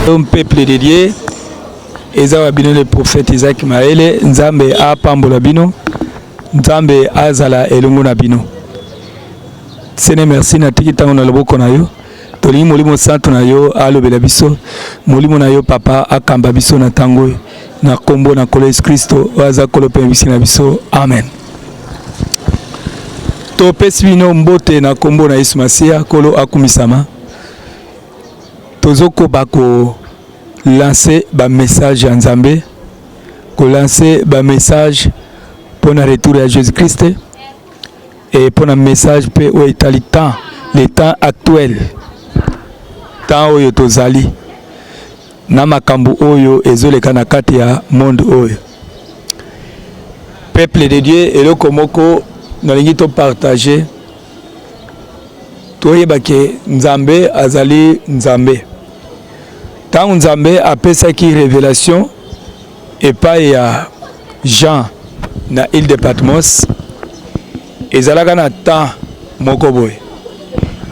Un peuple dédié. Eza bino le prophète Isaac Maele. Nzambe a pambola bino. Nzambe azala elongo na bino. Sene merci na tiki tango na loboko na yo. Tolingi molimo santo na yo alobela biso. Molimo na yo papa akamba biso na tango na kombo na kolo Yesu Kristo waza kolope bisi na biso. Amen. To pesi bino mbote na kombo na Yesu Masia kolo akumisama. Tozoko bako lancer ba message à Nzambe, ko lancer ba message pour le retour à Jésus-Christ et pour un message pour le temps actuel. Temps oyo tozali na makambo oyo ezoleka na kati ya monde oyo. Peuple de Dieu eloko moko nalingi to partager toyeba ke Nzambe azali Nzambe. Tant Nzambe apesaki révélation et pas ya Jean na île de Patmos ezalaka na temps moko boy.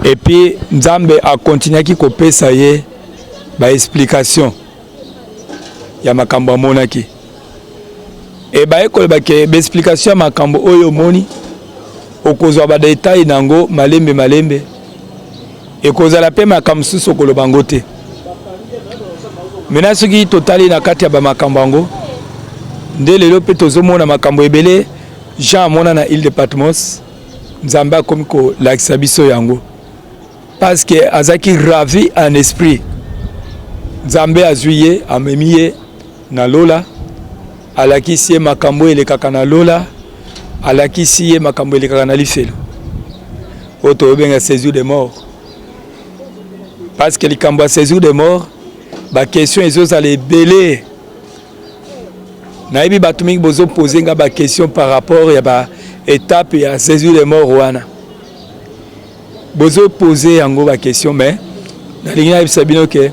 Et puis Nzambe a continué ki kopesa ye ba explication ya makambo amonaki. Et ba ekoloba ke ba explication ya makambo oyo moni okozwa ba détail nango malembe ekozala pe makambo susu okoloba ngo te. Mena soki totali na kati ya ba makambo yango nde lelo pe tozomona makambo ebele Jean amona na île de Patmos. Nzambe akomi ko lakisa biso yango parce que azaki ravi en esprit. Nzambe azuye amemiye na lola alakisi ye makambo elekaka na lola alakisi ye makambo elekaka na lifelo oto obenga séjour de mort parce que likambo ya séjour de mort ba question ezozala ebele nayebi bato mingi bozo poser nga ba question par rapport ya ba étape ya séjour de mort wana bozo poser yango ba question mais nalingi na bino ke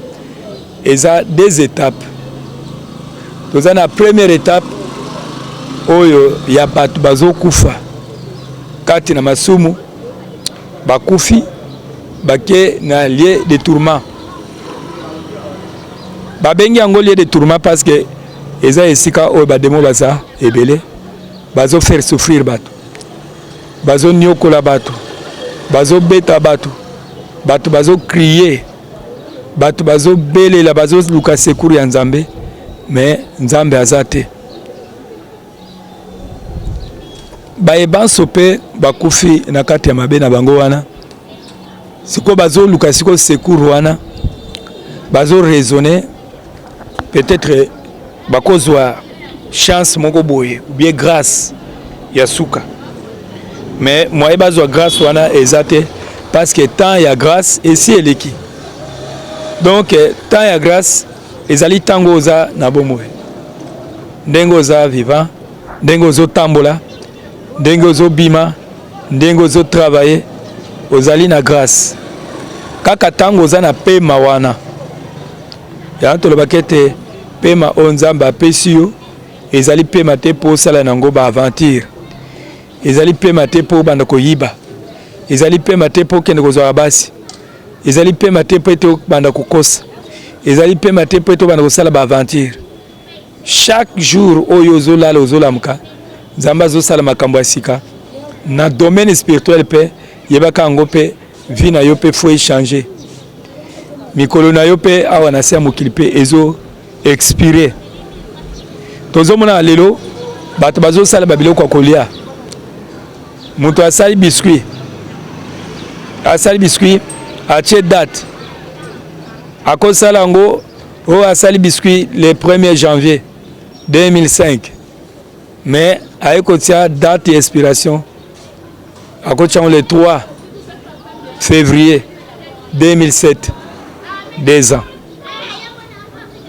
eza deux étapes. Toza na première étape oyo ya bato bazo kufa kati na masumu bakufi bake na lieu de tourment. Babengi yango lieu de tourment parce que eza esika oyo bademo baza ebele bazo faire souffrir bato bazo nyokola bato bazo beta bato bato bazo crier bato bazo belela bazo luka secours ya Nzambe mais Nzambe azate bayebanso pe bakufi na kati ya mabe na bango wana siko bazo luka siko secours wana bazo raisonner peut-être bakozwa chance moko boye ou bien grâce ya suka mais moi bazwa grâce wana ezate parce que temps ya grâce esi eleki donc temps ya grâce ezali tango oza na bomoi ndenge oza vivant ndenge ozo tambola ndenge ozo bima ndenge ozo travailler ozali na grâce kaka tango oza na pema wana ya tolobaka ete pema o Nzambe apesi yo ezali pema te po sala nango ba aventure ezali pema te po banda koyiba ezali pema te po kende kozwa basi ezali pema te po to banda kokosa ezali pema te po to banda kosala ba aventure chaque jour oyo ozolala ozolamuka Nzambe azosala makambo ya sika na domaine spirituel pe yebaka yango pe vie na yo pe faut échanger mikolo na yo pe awa na se mokili pe ezo expiré tozomona lelo bato bazosala babiloko ya kolia moto asali biscuit atie date akosala yango oyo asali biscuit le 1er janvier 2005 mais ayekotia date ya expiration akotiango le 3 février 2007 2 ans.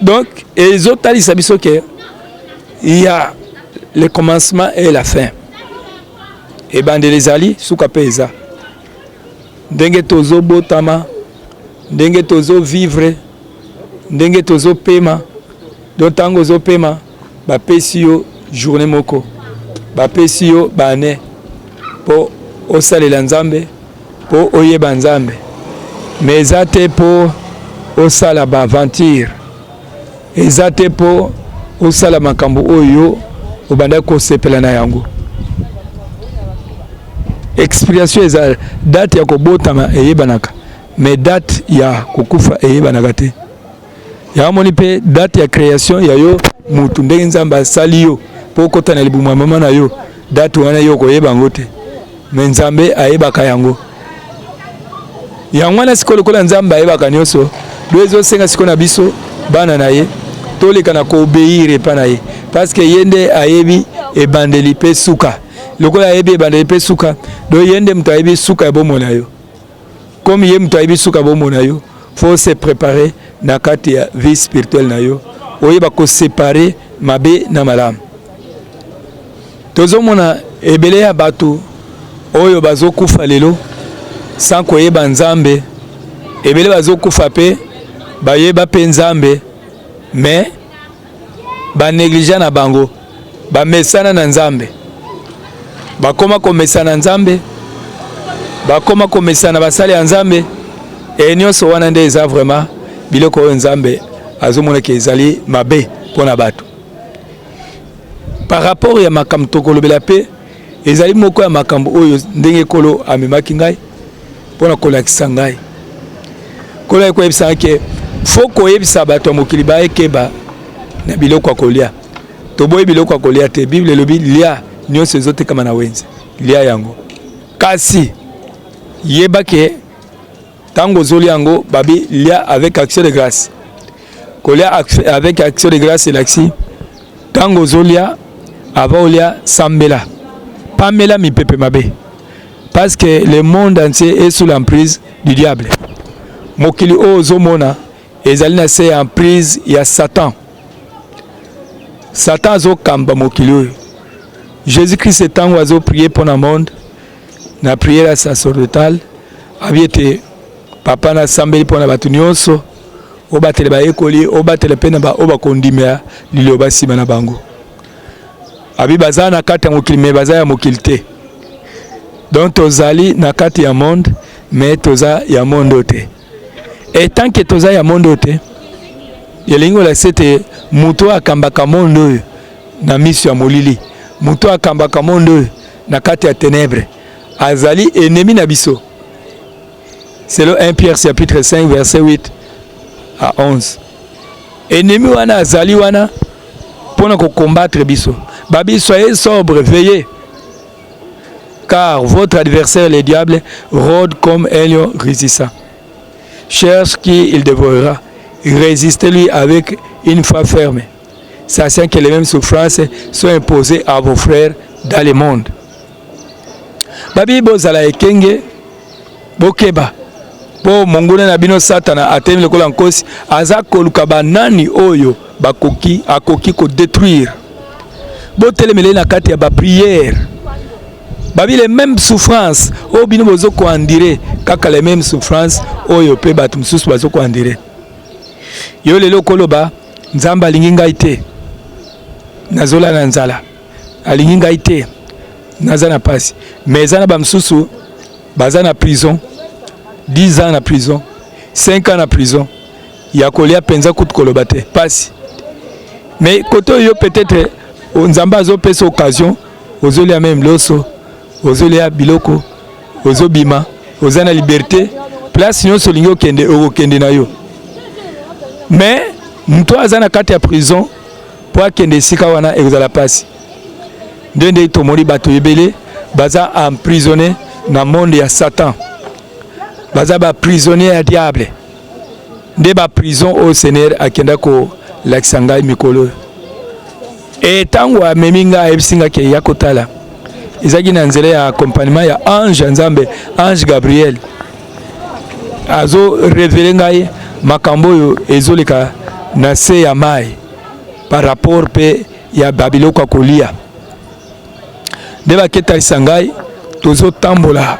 Donc ezotalisa biso ke il y a le commencement et la fin. Et bandeli ezali suka pe eza ndenge tozo botama ndenge tozo vivre ndenge tozo pema donc tango zo pema bapesi yo journée moko bapesi yo bane po osalela Nzambe po oyeba Nzambe mais eza te po osala ba aventure ezate po osala makambo oyo obanda ko sepela na yango. Expiration eza date ya kobotama eyebanaka, mais date ya kokufa eyebanaka te. Ya moni pe date ya création ya yo mutu ndenge nzamba asali yo po kota na libuma mama na yo, date wana yo koyeba ngo te, mais nzambe ayebaka yango. Yango wana sikoyo lokola nzambe ayebaka nyonso, doezo senga sikoyo na biso bana na ye toleka na ko obéir pa na ye, parce que yende ayebi ebandeli pe suka. Lokola ayebi ebandeli pe suka, do yende mutu ayebi suka bomona yo. Comme ye mutu ayebi suka bomona yo, faut se préparer na kati ya vie spirituelle na yo. Oyeba ko séparer mabe na malamu. Tozo mona ebele ya bato oyo bazokufa lelo sans koyeba nzambe, ebele bazokufa pe bayeba pe nzambe, mais ba négligent na bango, ba mesana na nzambe, bakoma komesana nzambe, bakoma komesana basali ya nzambe, et nyonso wana nde eza vraiment biloko oyo nzambe azomona ke ezali mabe pona bato. Par rapport ya makambo tokolobela pe ezali moko ya makambo oyo ndenge kolo amemaki ngai pona kolakisa ngai. Kolo ekoyebisa ke faut koyebisa bato ya mokili bayekeba na biloko ya kolia. Toboyi biloko ya kolia te. Bible elobi lia nyonso ezotekama na wenze, lia yango. Kasi yeba ke tango zoli yango babi lia avec action de grâce. Kolia avec action de grâce elaksi tango zolia avaolia sambela pamela mi pepe mabe, parce que le monde entier est sous l'emprise du diable. Mokili o zomona ezali na se emprise ya Satan. Satan zo kamba mokili oyo. Jésus-Christ tango azo prier pour le monde na prière sacerdotale abiete papa na sambeli pour na batu nyonso obatele ba ekoli obatele pena ba oba kondimea liloba sima na bango. Abi baza na kati ya mokili me baza ya mokili te. Donc tozali na kati ya monde mais toza ya monde te. Et tant que toza ya monde te, yelingo la sete muto akambaka monde na miso ya molili. Muto akambaka monde na kati ya ténèbres. Azali ennemi na biso. C'est le 1 Pierre chapitre 5 verset 8 à 11. Ennemi wana azali wana pona ko combattre biso. Babi, soyez sobre, veillez, car votre adversaire, le diable, rôde comme un lion résistant. Cherche qui il dévorera. Résistez-lui avec une foi ferme, sachant que les mêmes souffrances sont imposées à vos frères dans le monde. Babi, bozala ekenge, bokeba. Po monguna na bino satana atemi lokola nkosi aza koluka banani oyo bakoki akoki ko détruire. Botelemele na kati ya ba prière. Babi les mêmes souffrances o bino bozo ko andire kaka les mêmes souffrances oyo pe batu mususu bazo ko andire. Yo lelo koloba nzamba alingi ngai te. Nazola na nzala. Alingi ngai te. Naza na pasi. Mais zana ba mususu baza na prison. 10 ans na prison. 5 ans na prison. Ya kolia penza kutu koloba te. Pasi. Mais koto yo peut-être Nzamba zo pesa occasion ozolia même loso ozolia biloko ozobima ozana liberté place nyonso lingi okende na yo, mais mto azana kati ya prison po akende sika wana ezala pasi ndende tomoni bato ebele baza emprisonné na monde ya Satan, baza ba prisonnier ya diable nde ba prison au Seigneur akenda ko lakisanga mikolo. Et tango ameminga ebisinga ke yakotala ezaki na nzela ya accompagnement ya ange nzambe, ange Gabriel azo révéler ngai makambo yo ezoleka na se ya mai par rapport pe ya babiloko akolia nde baketalisa ngai tozo tambola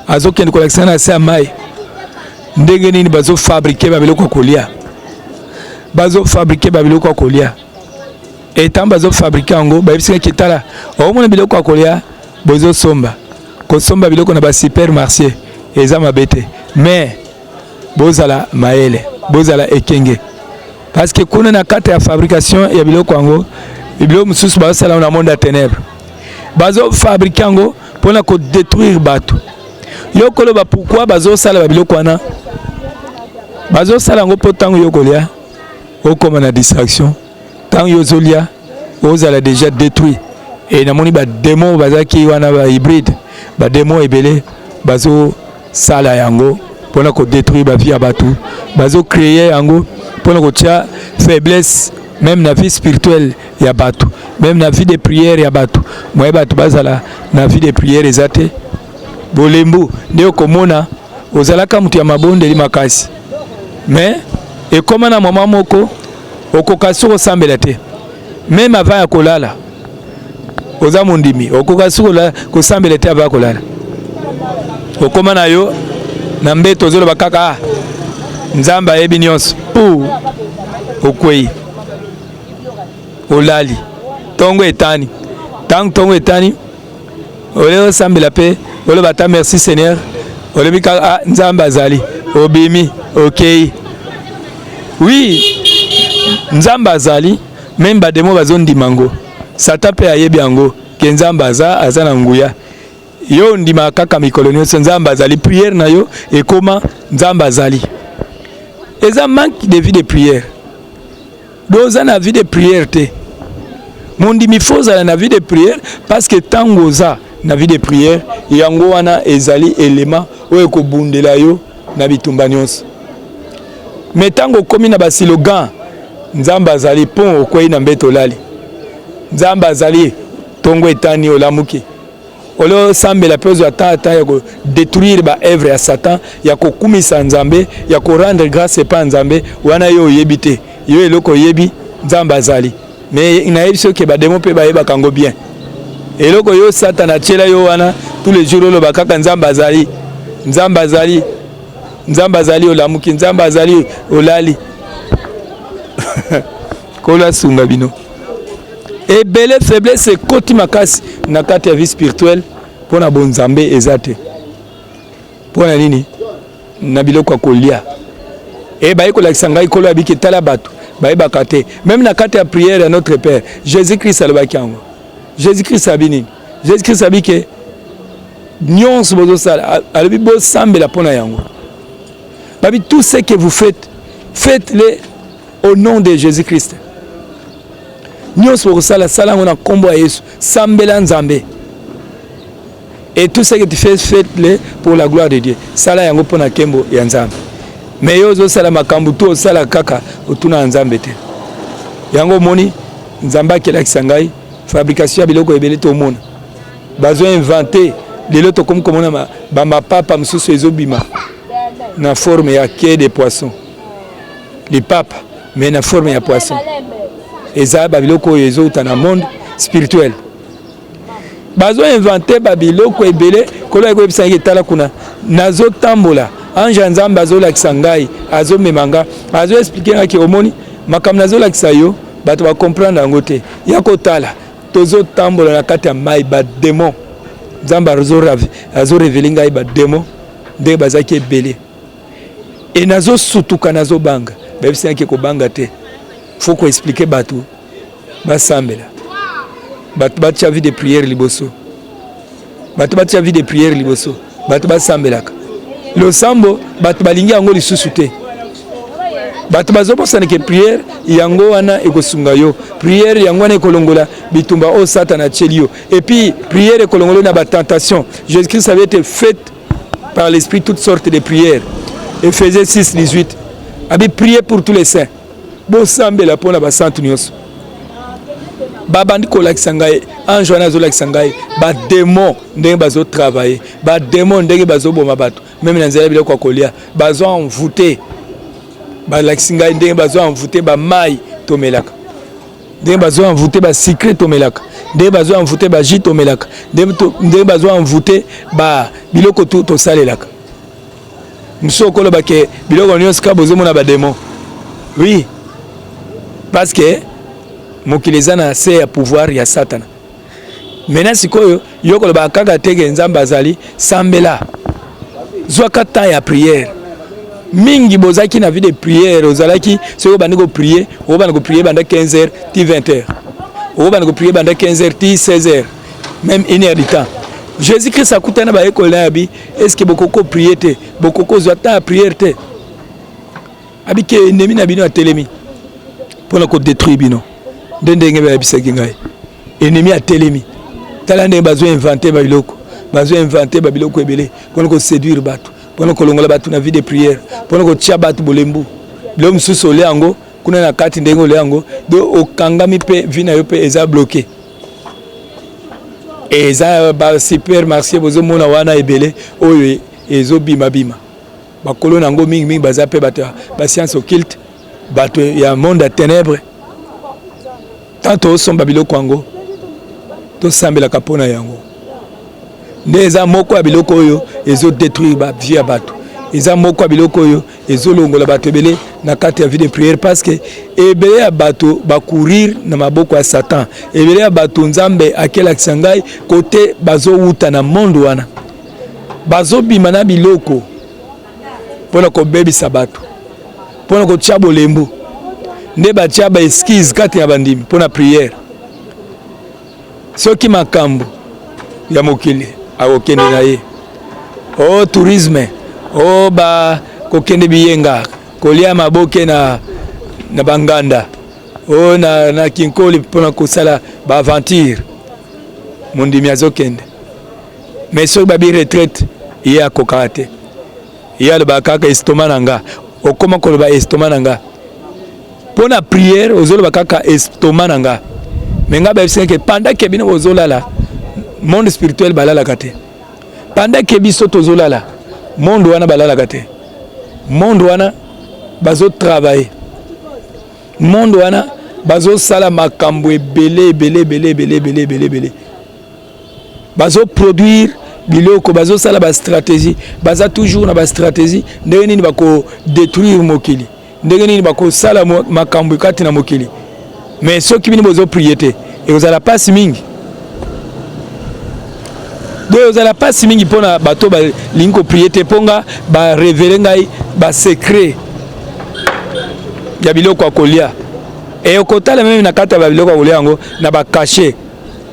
azo kende kolakisa na se ya mai ndenge nini bazo fabriquer babiloko akolia, bazo fabriquer babiloko akolia. Et tant bazo fabriquer ango ba bisika kitala o mona biloko akolia bozo somba ko somba biloko na ba supermarché eza mabete mais bozala maele bozala ekenge parce que kuna na kata ya fabrication ya biloko yango biloko mususu basala na monde ya ténèbres bazo fabriquer yango pona ko détruire bato yokolo ba pourquoi bazo sala biloko wana bazo sala ngo potango yokolia okoma na distraction tant yozolia ozala déjà détruit et na moni ba démon bazaki wana ba hybride ba démon ebele bazo sala yango pona ko détruire ba vie ya bato bazo créer yango pona ko tia faiblesse même na vie spirituelle ya bato même na vie de prière ya bato moye bato bazala na vie de prière ezate bolembu nde okomona ozalaka mutu ya mabondeli makasi mais ekoma na mama moko okokasi kosambela te même avant ya kolala oza mondimi okokasi kosambela te avant ya kolala okoma na yo na mbeto ozoloba kaka nzambe ayebi nyonso pou okwei olali tongo etani tongo etani ole osambela pe oloba ta merci Seigneur olobi kaka nzambe azali obimi okei oui nzambe azali même bademo bazondima ngo sata pe ayebi yango ke nzambe aza na nguya yo ndima kaka mikolo nyonso nzambe azali prière na yo ekoma nzambe azali eza manque de vie de prière doza na vie de prière te mondimi fozala na vie de prière parce que tango za na vie de prière yango wana ezali élément oyo ekobundela yo na bitumba nyonso mais tango komi na basilogan nzambe azali pont okwei na mbeto olali nzambe azali tongo etani olamuki olo sambela pezo ata ya ko détruire ba œuvre ya Satan ya ko kumisa nzambe ya ko rendre grâce pa nzambe wana yo yebite yo eloko yebi nzambe azali mais na yebiso ke ba démon pe ba yeba kango bien eloko yo Satan achela yo wana tous les jours lo bakaka nzambe azali nzambe azali nzambe azali olamuki nzambe azali olali kola sunga bino et belle faiblesse koti makasi na kati ya vie spirituelle pona bonzambe ezate pona nini na biloko kolia et ba ekolakisa ngai kolo abiki tala bato ba ebaka te même na kati ya prière à notre Père Jésus-Christ alobaki yango Jésus-Christ abini Jésus-Christ abike nyonso bozo sala alobi bo sambela pona yango babi tout ce que vous faites faites-le au nom de Jésus-Christ nyonso bokosala sala ngo na kombo ya Yesu sambela nzambe et tout ce que tu fais faites-le pour la gloire de Dieu sala yango pona kembo ya nzambe mais yo zo sala makambu to sala kaka otuna nzambe te yango moni nzamba kelakisa ngai fabrication ya biloko ebele to mona bazo inventer lelo to comme komona ba mapapa msusu ezobima na forme ya quai de poisson les papas mais na forme ya poisson eza babiloko ezo utana monde spirituel bazo inventer babiloko ebele kolo eko ebisanga etala kuna nazo tambola anja nzambe azo lakisa ngai azo memanga azo expliquer ngaki omoni makam nazo lakisa yo bato ba comprendre yango te yako tala tozo tambola na kati ya mai ba démon nzambe azo révéler ngai ba démon nde bazaki ebele et nazo sutuka nazo banga babisanga ko banga te faut qu'on explique bato basambela bato batia vie de prière liboso bato batia vie de prière liboso bato basambelaka lo sambo bato balingi yango lisusu te bato bazobosana ke prière yango wana ekosunga yo prière yango wana ekolongola bitumba o Satan acheli yo et puis prière ekolongola na ba tentation Jésus-Christ avait été fait par l'esprit toutes sortes de prières Éphésiens 6:18 abi prier pour tous les saints bosambela pona ba santu nyonso babandi kolakisa ngai ange wana azolakisa ngai ba démon ndenge bazo travailler ba démon ndenge bazo boma bato même na nzela biloko kolia bazo envoûter ba lakisa ngai ndenge bazo envoûter ba mai tomelaka ndenge bazo envoûter ba secret tomelaka ndenge bazo envoûter ba jus tomelaka ndenge bazo envoûter ba biloko to salelaka musoko loba ke biloko nyonso ka bozo mona ba démon oui parce que mokileza na se ya pouvoir ya Satan maintenant sikoyo yoko ba kaka tege nzamba azali sambela zwaka ta ya prière mingi bozaki na vie de prière ozalaki soki obandi koprier obandi koprier banda 15h ti 20h obandi koprier banda 15h ti 16h même 1h du temps. Jésus-Christ akutana ba ekole na bi est-ce que bokoko prier te bokoko zwa ta prière te abike ennemi na bino atelemi pona ko détruire bino ndenge ba bisaki ngai ennemi atelemi tala ndenge bazo inventer ba biloko bazo inventer ba biloko ebele pona ko séduire bato pona ko longola bato na vie de prière pona ko tia bato bolembu bilo mususu ole yango kuna na kati ndenge ole yango do okangami pe vina yo pe eza bloqué. Eza ba supermarché bozo mona wana ebele oyo ezo bima bima bakolo nango mingi mingi baza pe bato ba science occulte bato ya monde à ténèbres tanto somba biloko yango to sambela kapona yango ndeza moko ya biloko oyo ezo détruire ba vie ya bato eza moko ya biloko oyo ezo longola bato ebele na kati ya vie de prière parce que ebele ya bato ba courir na maboko ya Satan ebele ya bato nzambe akela kisangai côté bazo wuta na monde wana bazo bima na biloko pona ko bebisa bato pona ko tia bolembu nde ba tia ba esquisse kati ya bandimi pona prière soki makambo ya mokili akokende na ye o tourisme o ba kokende biyenga kolia maboke na banganda o na kinkoli pona kosala ba aventure mondimi azokende mais soki babi retraite ye akokaka te ye aloba kaka estoma na nga okoma koloba estoma na nga pona prière ozoloba kaka estoma na nga mais nga bayebisaka ke pendant ke bino bozolala monde spirituel balalaka te pendant ke biso tozolala monde wana balalaka te monde wana bazo travailler monde wana bazo sala makambo ebele bazo produire biloko bazo sala ba stratégie baza toujours na ba stratégie ndenge nini bako détruire mokili ndenge nini bako sala makambo kati na mokili mais soki bini bozo prier te et vous allez pas mingi donc vous allez pas mingi pona bato ba linko prier te ponga ba révéler ngai ba secret ya biloko akolia et okotala même na kata ba biloko akolia yango na ba cacher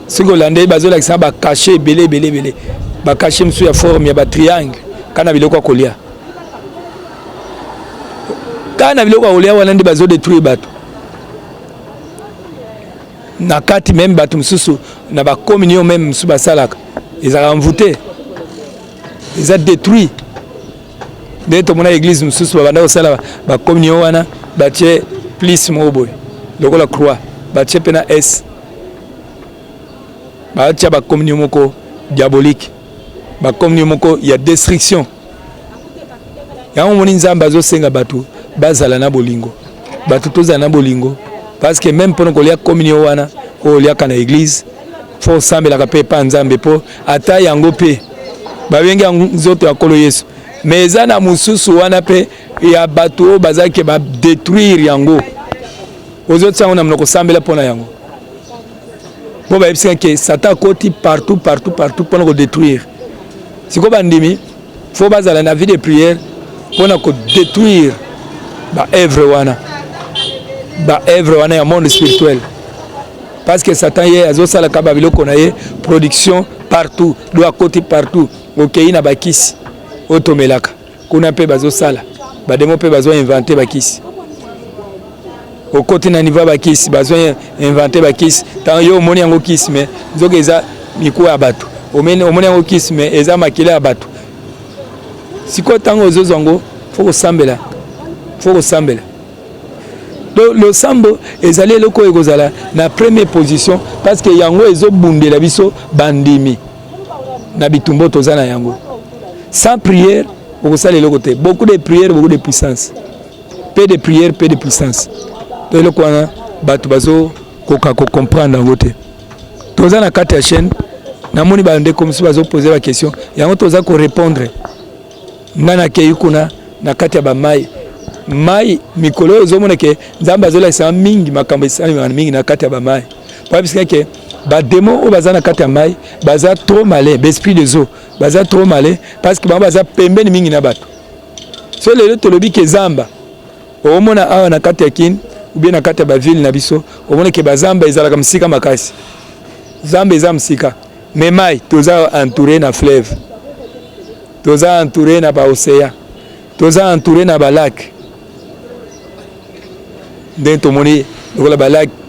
siko lande bazo la ba cacher belé ba cacher msu ya forme ya ba triangle kana biloko akolia kana biloko akolia wana ndi bazo détruire bato na kati même bato msusu na ba communion même msu basalaka ezaka envoûté eza détruit de tomona église msusu babanda kosala ba communion wana batie plus moboy lokola croix batie pena s batia ba communion moko diabolique ba communion moko ya destruction yango moni nzambe azosenga bato bazala na bolingo bato tozala na bolingo parce que même pour kolia communion wana olia kana église faut sambela pe pa nzambe po ata yango pe babengi nzoto ya kolo Yesu mais eza na mususu wana pe ya bato bazaki ba détruire yango ozotia ona mnoko sambela pona yango bo ba yebisa ke Satan koti partout pona ko détruire siko bandimi faut bazala na vie de prière pona ko détruire ba œuvre wana ya monde spirituel parce que Satan ye azosala ka babiloko na ye production partout do à côté partout okei na bakisi otomelaka kuna pe bazosala bademo pe bazo inventer bakisi au côté na niveau bakisi bazo inventer bakisi tant yo moni yango kisi mais nzoka eza miku ya bato omoni yango kisi mais eza makila ya bato siko tango ozozango faut sambela le sambo ezali eloko ekozala na première position parce que yango ezobundela biso bandimi na bitumbo tozana yango sans prière okosala eloko te beaucoup de prières beaucoup de puissance peu de prière peu de puissance to eloko wana bato bazo koka ko comprendre yango te toza na kati ya chaîne namoni bande comme si bazo poser la question yango toza ko répondre ngana ke yukuna na kati ya ba mai mikolo ozomona ke nzambe azolakisa mingi makambo esali mingi na kati ya bamai parce que bademo oyo baza na kati ya mai baza trop malin baesprit des eaux baza trop malin parce que bango baza pembeni mingi na bato so lelo tolobi ke zamba omona awa na kati ya kin ou bien na kati ya ba ville na biso omona ke bazamba ezalaka msika makasi zamba eza msika mais mai toza entouré na fleuve toza entouré na ba océan toza entouré na ba lac ndenge tomoni lokola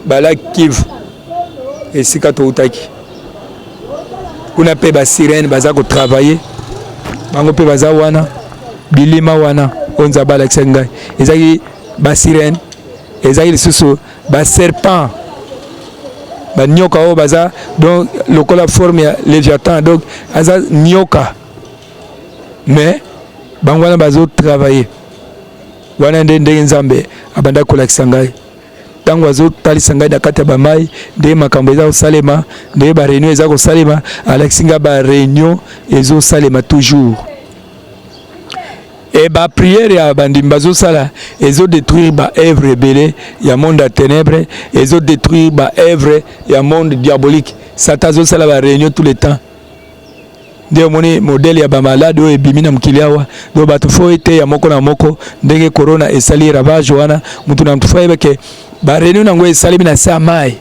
ba lac Kivu esika toutaki kuna pe ba sirène baza ko travailler bango pe baza wana bilima wana onza balakisa ngai ezaki ba sirène ezaki lisusu ba serpent ba nyoka o baza donc lokola forme ya léviathan donc aza nyoka mais bango wana bazo travailler wana ndenge nzambe abanda kolakisa ngai tango azo talisa ngai na kati ya bamai nde makambo eza kosalema nde ba réunion eza kosalema alakisi ngai ba réunion ezosalema toujours et ba prière ya bandimi bazosala ezo détruire ba œuvre ebele ya monde ya ténèbres ezo détruire ba œuvre ya monde diabolique satan azosala ba réunion tout le temps nde omoni modèle ya bamalade oyo ebimi na mokili awa do bato fo ete ya moko na moko ndenge corona esali ravage wana mutu na mutu fo ayeba ke ba réunion nango esalemi na se ya mai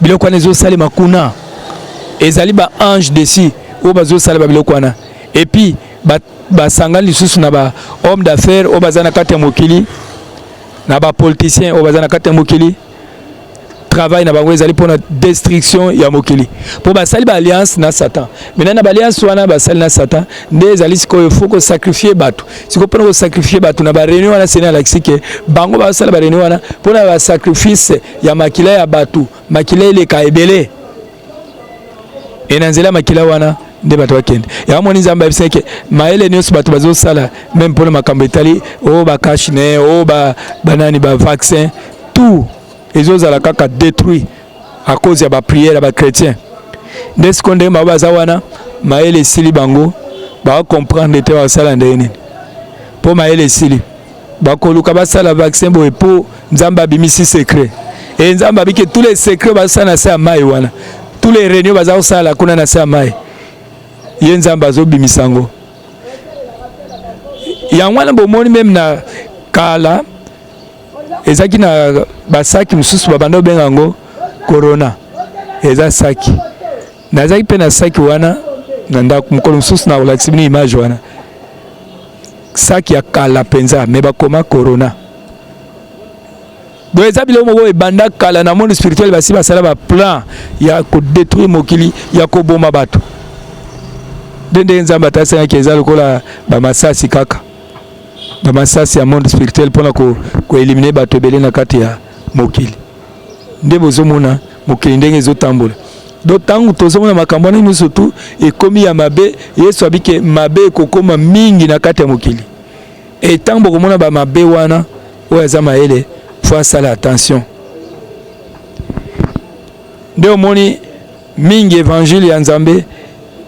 biloko wana ezosalema kuna ezali ba ange desi oyo bazosala ba biloko wana et puis basangani lisusu na ba homme d'affaires oyo baza na kati ya mokili na ba politicien oyo baza na kati ya mokili travail na bango ezali mpona destruction ya mokili po basali ba alliance na satan maintenant na ba alliance wana basali na satan nde ezali sikoyo faut ko sacrifier bato sikoyo mpona ko sacrifier bato na ba réunion wana sene alakisi ke bango basala ba réunion wana mpona ba sacrifice ya makila ya bato makila eleka ebele na nzela makila wana nde bato bakende ya moni nzambe abisa ke maele nyonso bato bazosala même mpona makambo etali oyo bakashine oyo banani ba vaccin tout ezozala kaka détruit à cause ya ba prière ya ba chrétien nde siko ndenge bango baza wana maele esili bango bakomprendre te basala ndenge nini mpo maele esili bakoluka basala vaccin boye mpo nzambe abimisi secret e nzambe abiki tous les secrets basala na se ya mai wana tous les réunions baza kosala kuna na se ya mai ye nzambe azobimisa yango yango wana bomoni meme na kala ezaki na basaki mosusu babanda obenga yango corona eza saki nazaki mpe na saki wana na ndako mokolo mosusu na kolakisi bino image wana saki ya kala mpenza me bakoma corona donc eza biloko moko ebanda kala na monde spirituel basi basala baplan ya kodétruire mokili ya koboma bato nde ndenge nzambe atasengaki eza lokola bamasasi kaka bamasasi ya monde spirituel mpona koelimine bato ebele na kati ya mokili nde bozomona mokili ndenge ezotambola donc ntango tozomona makambo wana nyonso tu ekomi ya mabe yesu abike mabe ekokoma mingi na kati ya mokili e ntango bokomona bamabe wana oyo aza mayele fo asala attention nde omoni mingi évangile ya nzambe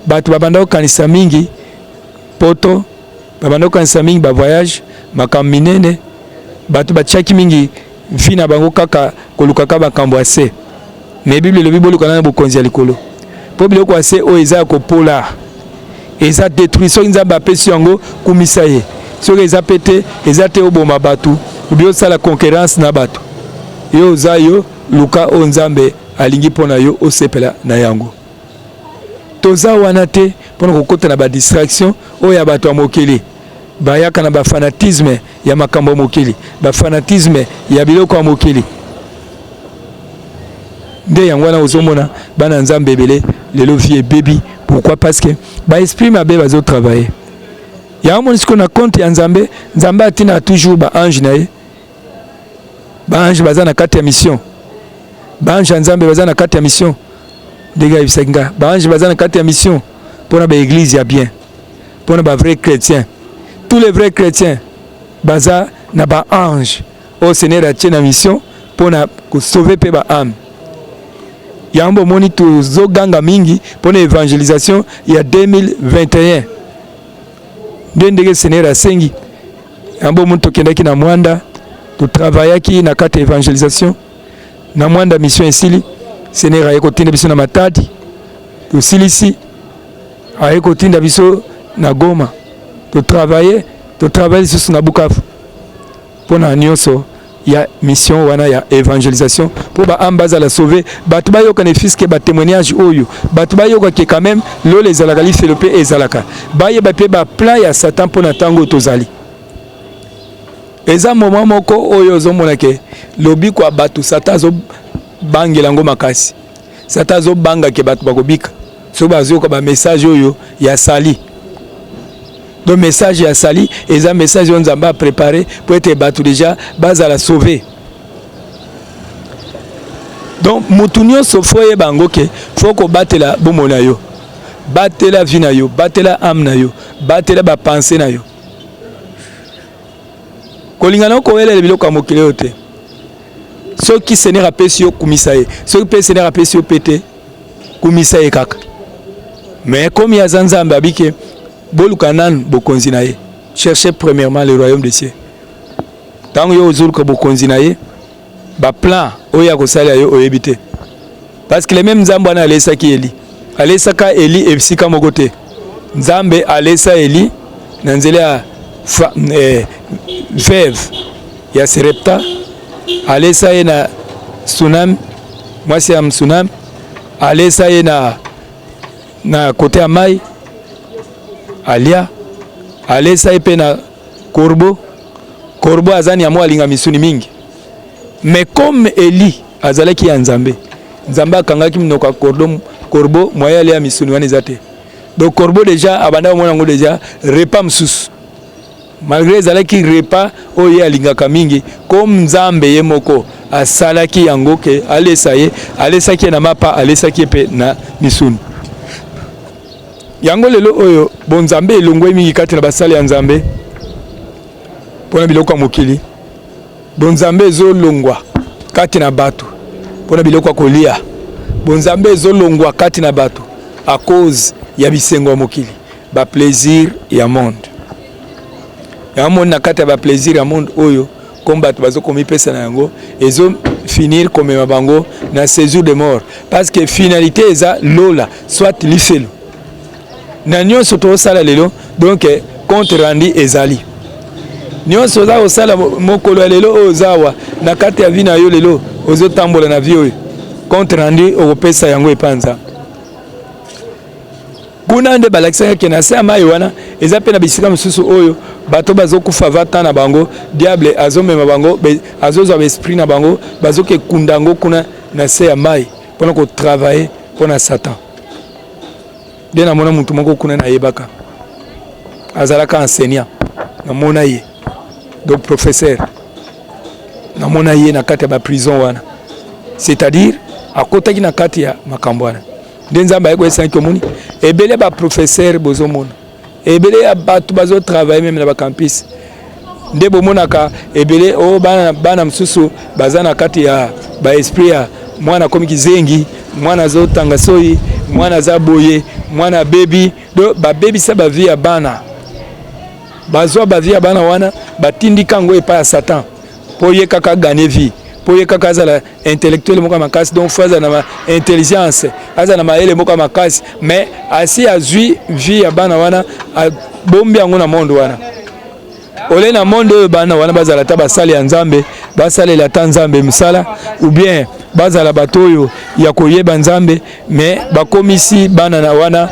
bato babanda kokanisa mingi poto babanda kokanisa mingi bavoyage makambo minene bato batiaki mingi vi na bango kaka kolukaka makambo ya se me bible elobi bolukana na bokonzi ya likolo mpo biloko ya se oyo eza ya kopola eza détruit soki nzambe apesi yango kumisa ye soki eza pe te eza te oboma bato obi osala concurrence na bato yo oza yo luka oyo nzambe alingi mpona yo osepela na yango toza wana te mpona kokota na badistraction oyo ya bato ya mokili bayaka na bafanatisme ya makambo ya mokili bafanatisme ya biloko ya mokili nde yango wana ozomona bana nzambe ebele lelo vie ebebi pourquoi parce que baesprit mabe bazotravaille yango moni sikoyo na compte ya nzambe nzambe atina toujours baange na ye baange baza na kati ya mission baange ya nzambe baza na kati ya mission ndenge ayebisaki nga baange baza na kati ya mission mpona baeglise ya bien mpona bavrai chrétien tous les vrais chrétiens baza na baange oyo seigneur atie na mission mpona kosauve mpe baame yango bomoni tozoganga mingi mpona évangélisation ya 2021 nde ndenge seigneur asengi yango bomoni tokendaki na mwanda totravaillaki na kati ya évangélisation na mwanda mission esili seigneur aye kotinda biso na matadi tosilisi aye kotinda biso na Goma travailler sur Bukavu. Pour na nyonso ya mission wana ya évangélisation pour ba ambaza la sauver batu ba yoka ne fiske ba témoignage oyo batu ba yoka ke quand même lo les alaka li felope ezalaka ba ye ba pe ba plan ya Satan pour na tango tozali eza moment moko oyo zo monake lobi kwa batu Satan zo bangela ngo makasi Satan zo banga ke batu bakobika so bazo ko ba message oyo ya sali. Donc message ya sali et un message on zamba préparé pour être battu déjà base à la sauver. Donc mutunyo sofoye bango ke faut ko batela bomona yo. Batela vie na yo, batela âme na yo, batela ba pensée na yo. Kolingana ko wele biloko mokile yote. Ceux qui se ne rappellent sur kumisaye, ceux qui se ne rappellent sur pété kumisaye kaka. Mais comme ya zanzamba bike Bolukanan bokonzinaye. Cherchez premièrement le royaume des cieux. Tant yo zulka bokonzinaye, ba plan oya ko sala yo oyebite. Parce que les mêmes nzambe na alesa ki Eli. Alesa ka Eli ebisika mokote. Nzambe alesa Eli na nzele ya veuve ya Serepta. Alesa ye na tsunami, mwasi ya tsunami. Alesa ye na kote ya mai. Alia alesa epe na corbeau azani amo alinga misuni mingi mais comme Eli azalaki ya nzambe akangaki mnoka corbeau moya alia misuni wana ezate donc corbeau déjà abanda mona ngo déjà repas msusu malgré azalaki repas oyo alingaka mingi comme nzambe ye moko asalaki yango ke alesaki na mapa alesaki epe na misuni. Yango lelo oyo bonzambe elongwe mingi kati na basali ya nzambe pona biloko mokili bonzambe ezolongwa kati na bato pona biloko kolia bonzambe ezolongwa kati na bato à cause ya bisengo mokili ba plaisir ya monde na kati ya ba plaisir ya monde oyo combat bazo komipesa na yango ezo finir comme bango na séjour de mort parce que finalité eza lola soit lifelo na nyonso to sala lelo donc compte rendu ezali nyonso za osala mokolo lelo ozawa na kati ya vie na yo lelo ozo tambola na vie oyo compte rendu okopesa yango epanza kuna nde balakisa ke na se mai wana eza pe na bisika mosusu oyo bato bazokufa vata na bango diable azomema bango azozwa esprit na bango bazoke kundango kuna na se ya mai pona ko travailler pona Satan. De na mona mutu moko kuna na yebaka azalaka enseignant na mona ye donc professeur na mona ye na kati ya ba prison wana c'est-à-dire akotaki na kati ya makambo wana de nzamba yeko esanki omoni ebele ba professeur bozo mona ebele ya bato bazo travailler même na ba campus nde bomonaka ebele o bana msusu bazana kati ya ba esprit ya mwana komi kizengi mwana zo tanga soyi mwana za boye mwana baby do ba baby sa ba vie ya bana bazwa ba vie ya bana wana batindi kango epa ya Satan po ye kaka gagner vie po ye kaka za la intellectuel moka makasi donc faza na intelligence aza na maele moka makasi mais asi azui vie ya bana wana bombi yango na monde wana ole na monde oyo bana wana bazala ta basali ya nzambe basalela ta nzambe misala ou bien bazala batoyo ya koyeba nzambe mais bakomisi bana na wana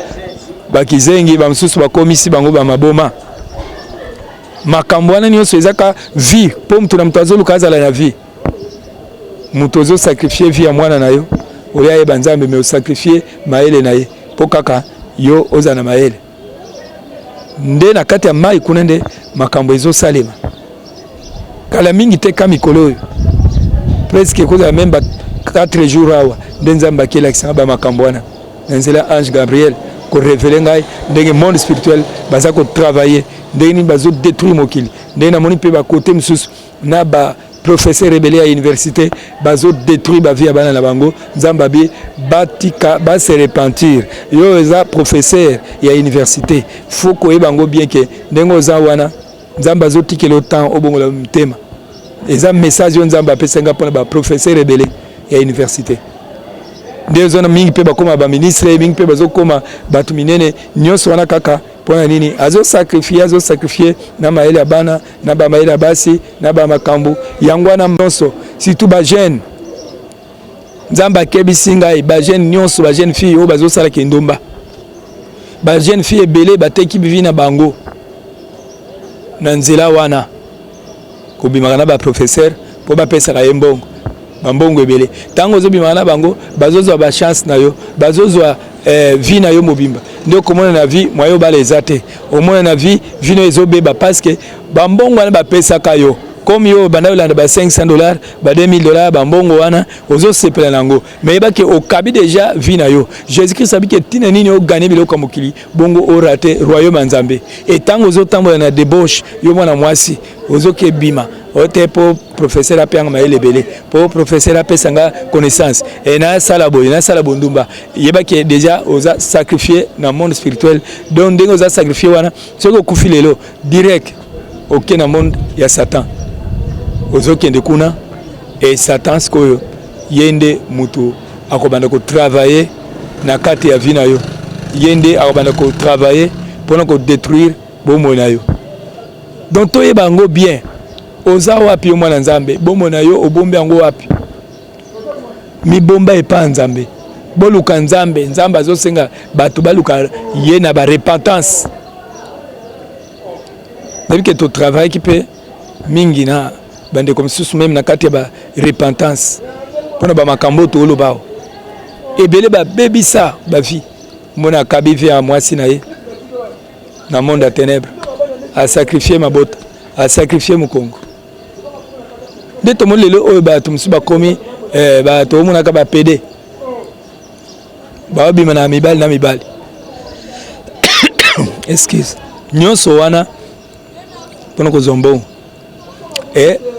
bakizengi bamsusu bakomisi bango ba maboma makambo wana nyonso ezaka vie po mtu na mtu azoluka azala na vie mutu ozo sacrifier vie ya mwana na yo oya yeba nzambe mais sacrifier maele na ye po kaka yo oza na maele nde na kati ya mai kuna nde makambo ezo salema kala mingi te ka mikolo oyo presque koza même 4 jours awa nde nzambe akelakisa ba makambo wana na nzela ange Gabriel ko révéler ngai ndenge monde spirituel baza ko travailler ndenge bazo détruire mokili ndenge na moni pe ba côté msusu na ba professeur rebelle à université bazo détruire ba vie ya bana na bango nzamba bi batika ba se repentir yo eza professeur ya université faut ko ebango bien que ndengo za wana nzamba zo tikelo temps obongola mtema eza message yo nzamba pesenga pona ba professeur rebelle ya université ndezo na mingi pe ba koma ba ministre mingi pe bazo koma batu minene nyonso wana kaka pona nini azo sacrifier na maele ya bana na ba maele ya basi na ba makambu yangwana nyonso surtout ba jeune nzamba kebisi ngai ba jeune nyonso ba jeune fille o bazo sala kendomba ba jeune fille ebele bateki bivi na bango na nzela wana kobimaka na ba professeur po bapesaka ye mbongo bambongo ebele ntango ozobimaka na bango bazozwa ba chance na yo bazozwa vie na yo mobimba ndio komona na vie mwayo bala eza te omona na vie vino ezobeba parce que bambongo wana bapesaka yo comme yo banda yolanda ba $500 ba $2000 bambongo wana ozosepela nango mais yebaki okabi déjà vie na yo Jésus-Christ abiki tina nini ogane biloko mokili bongo orate royaume ya Nzambe etango ozotambola na débauche yo mwana mwasi ozoke bima ote po professeur apianga maele belé po professeur apesanga connaissance et na sala bondumba yebaki déjà oza sacrifié na monde spirituel donc ndenge oza sacrifié wana soko kufilelo direct OK na monde ya Satan ozokende kuna et Satan skoyo yende mutu akobanda ko travailler na kati ya vie na yo yende akobanda ko travailler pour ko détruire bomo na yo donc toye bango bien oza wapi mwana Nzambe bomo na yo obombe yango wapi mibomba epa Nzambe boluka Nzambe Nzambe azosenga bato baluka ye na ba repentance depuis que tu travailles qui peut mingi na bande comme sous même na kati ba repentance pona ba makambo to lo bao ebele ba bebisa ba vie mona kabivi a mwasi na ye na monde à ténèbres a sacrifier mabota a sacrifier mukongo de to molelo oyo ba tumsu ba komi ba to mona ka ba PD ba bima na mibali excuse nyonso wana pona ko zombo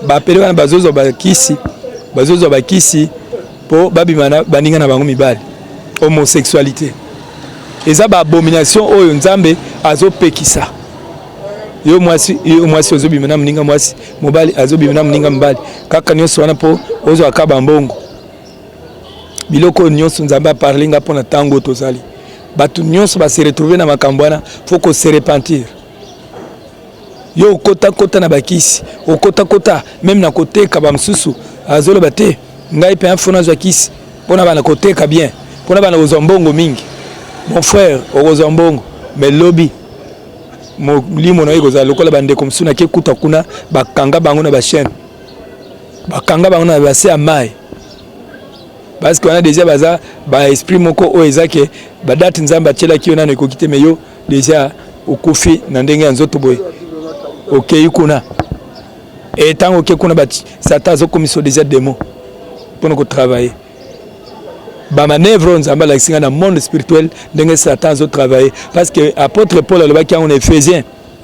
ba PD wana bazozo ba kisi po babimana baninga na bango mibali homosexualité eza ba abomination oyo Nzambe azopekisa yo mwasi ozobimana mninga mwasi mobali azobimana mninga mbali kaka nyonso wana po ozo akaba mbongo biloko nyonso Nzambe a parlinga pona tango tozali batu nyonso ba se retrouver na makambo wana faut ko se repentir yo kota na bakisi okota même na koteka ba msusu azolo bate ngai pe afona za kisi pona bana koteka bien pona bana ozombongo mingi mon frère ozombongo mais lobby mo limo na ikoza lokola bande comme suna ke kuta kuna bakanga bango na ba chaîne bakanga bango na ba se amai parce qu'on a déjà baza ba esprit moko o ezake ba date Nzambe achela kiyo nano ekokite meyo déjà okufi na ndenge ya nzoto boy OK kuna et tant OK kuna ba Satan zo komiso déjà démon pour nous travailler ba manœuvre Nzambe la singa na monde spirituel ndenge Satan zo travailler parce que apôtre Paul alobaki en Éphésiens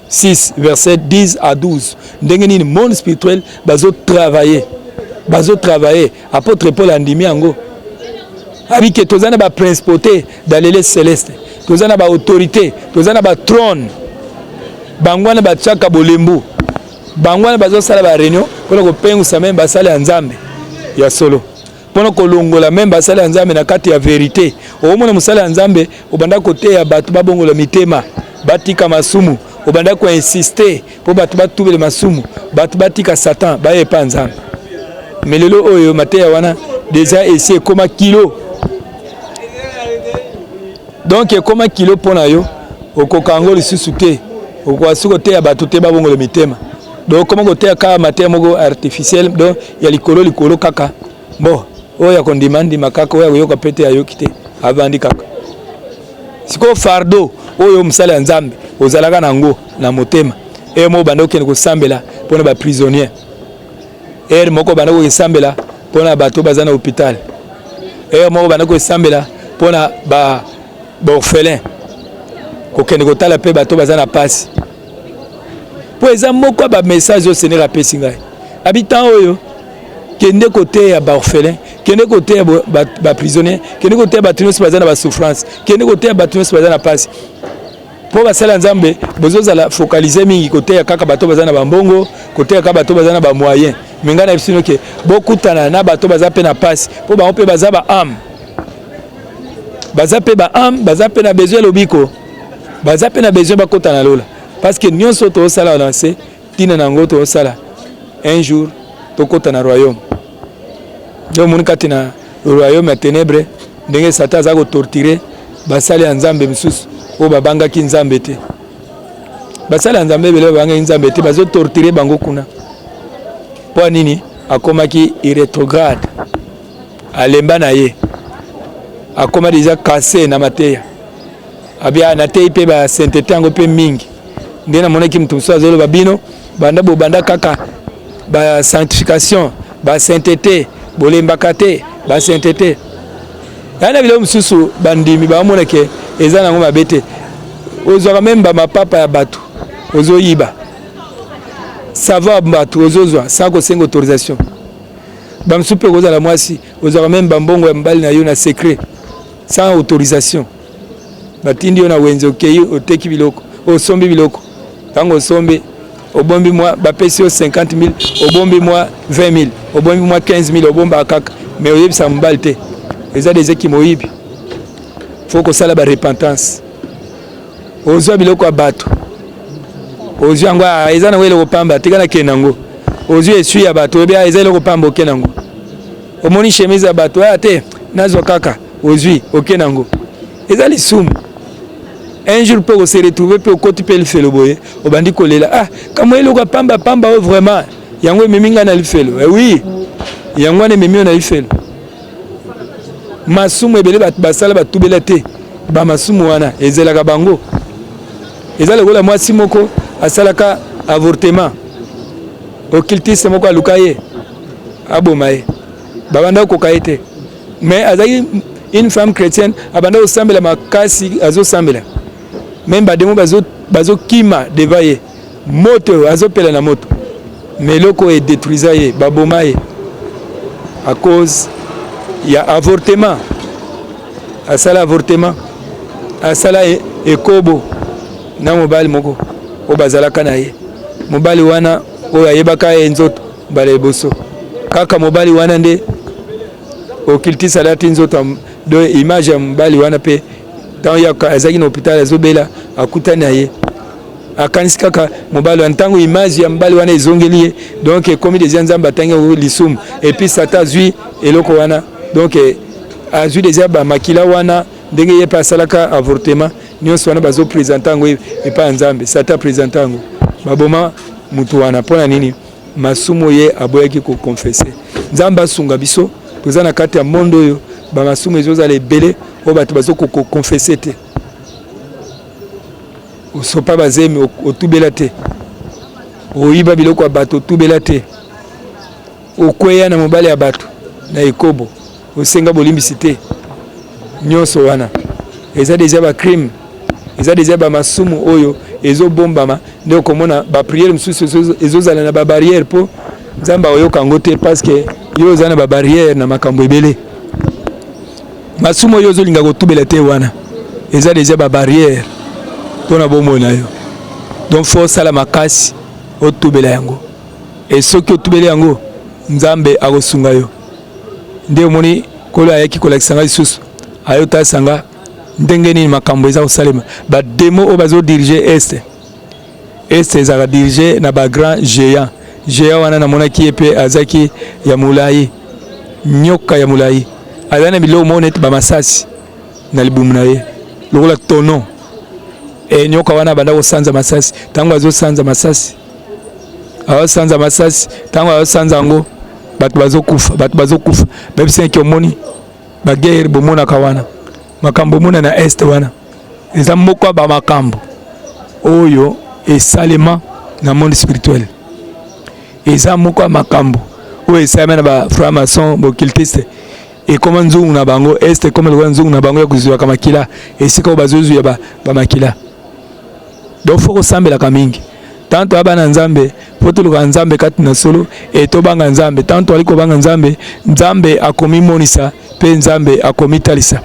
6 verset 10 à 12 ndenge ni monde spirituel bazo travailler apôtre Paul andimi yango abike tozana ba principauté dans les célestes tozana ba autorité tozana ba trône bangwana ba tchaka bolembu bangwana bazo sala ba réunion pona ko pengusa même ba sala ya Nzambe ya solo pona ko longola même ba sala ya Nzambe na kati ya vérité omona musala ya Nzambe obanda kote ya bato babongola mitema batika masumu obanda ko insister po bato batubele masumu bato batika Satan ba epa Nzambe melelo oyo mateya wana déjà essayer comme kilo donc comme kilo pona yo okokango lisusu te okwasuko te ya bato te babongola mitema donc comment côté ka matière moko artificiel donc ya likolo kaka bon oya kondimandi makaka oya yoka pete ya yokite avandi kaka siko fardo oyo musala ya Nzambe ozalaka nango na motema e mo bando kene ko sambela pona ba prisonnier e moko bando ko sambela pona bato bazana hôpital e moko bando ko sambela pona ba orphelin ko kene ko tala pe bato bazana passe po eza moko ba message au Seigneur apesi ngai habitant oyo kende côté ya ba orphelin kende côté ya ba prisonnier kende côté ya bato nyonso bazana ba souffrance kende côté ya bato nyonso bazana passe po basala Nzambe bozozala focaliser mingi côté ya kaka bato bazana ba mbongo côté ya kaka bato bazana ba moyen mengana bisino ke bokutana na bato baza pe na passe po ba pe baza ba âme baza pe na besoin lobiko baza pe na besoin bakota na lola parce que nyonso to sala lancer tina nango to sala un jour to kota na royaume do mon katina royaume ya ténèbres ndenge Satan za ko torturer basali ya nzambe msusu o babanga ki nzambe te basali ya nzambe bele babanga nzambe te bazo torturer bango kuna po nini akomaki irrétrograde alemba na ye akoma déjà cassé na mateya abia na te pe ba sainteté yango pe mingi ndena monaki mtu mso azolo babino banda kaka ba sanctification ba sainteté bolembaka te ba sainteté yana bilo msusu bandimi ba mona ke eza nango mabete ozwa même ba mapapa ya bato ozo yiba savoir bato ozozwa sans ko senga autorisation ba msupe koza la mwasi ozwa même bambongo ya mbali na yo na secret sans autorisation batindi yo na wenze okei oteki biloko osombi biloko tango osombi obombi moi bapesi yo 50 000 obombi moi 20 000 obombi moi 15 000 obomba kaka mais oyebisa mbali te eza des qui moyibi faut que ça la repentance ozwa biloko ya bato ozwa ngo eza na wele kopamba tika na kenango ozwa esu ya bato bia eza le kopamba okenango omoni chemise ya bato te nazwa kaka ozwi okenango eza lisumu un jour peut se retrouver peut côté peut le faire boye obandi kolela kama ile ko pamba vraiment yango meminga na lifelo oui yango ne memio na lifelo masumu ebele basala batubela te ba masumu wana ezelaka bango ezala kola mwasi moko asalaka avortement occultiste moko alukaye abomaye babanda kokaye te mais azaki une femme chrétienne abanda osambela makasi azosambela même bademo bazo kima devaye moto azopela na moto mais loko est détruisé babomaye à cause il y a avortement asala avortement asala ekobo na mobali moko o bazalaka na ye mobali wana o ayebaka nzoto bale boso kaka mobali wana nde okiltisa lati nzoto do image ya mobali wana pe tant ya azaki na hôpital azobela akutani na ye akanisi kaka mobali wana ntango image ya mobali wana ezongeli ye donc comme des nzamba tangi lisum et puis Satan zui eloko wana donc azui déjà ba makila wana ndenge ye pa salaka avortement nyonso wana bazo présenter ngo e pa nzambe Satan présenter ngo baboma mutu wana pona nini masumo ye aboyaki ko confesser nzamba sunga biso toza na kati ya mondo yo ba masumo ezoza lebele o bato bazo ko confesser te osopa bazemi otubela te oyiba biloko ya bato otubela te okweya na mobali ya bato na ekobo osenga bolimbisi te nyonso wana eza deja ba crime eza deja ba masumu oyo ezobombama nde okomona ba prière msusu ezozala na ba barrière po nzamba oyoka ngo te parce que yo oza na ba barrière na makambo ebele masumu oyo ozolinga kotubela te wana eza deja ba barrière pona bomona yo donc faut sala makasi otubela yango et soki otubela yango nzambe akosunga yo nde omoni kolo ayaki kolakisanga lisusu ayota sanga ndenge nini makambo eza kosalema bademo oyo bazodirige este ezaka dirige na bagrand géant wana namonaki ye mpe azaki ya molai nyoka ya molai aza na biloko moko neti bamasasi na libumu na ye lokola tono nyoka wana banda kosanza masasi ntango azosanza masasi aosanza masasi ntango aosanza yango bato bazokufa même si omoni baguerre bomonaka wana makambo omona na este wana eza moko ba makambo oyo esalema na monde spirituel eza moko ya makambo oyo esalema na ba franc-maçon boccultiste ekoma nzungu na bango este ekoma lokola nzungu na bango ya kozwaka makila esika oyo bazozwa ba makila donc faut kosambelaka mingi tanto abana nzambe po toluka nzambe kati na solo etobanga nzambe tanto aliko banga nzambe akomi monisa pe nzambe akomi talisa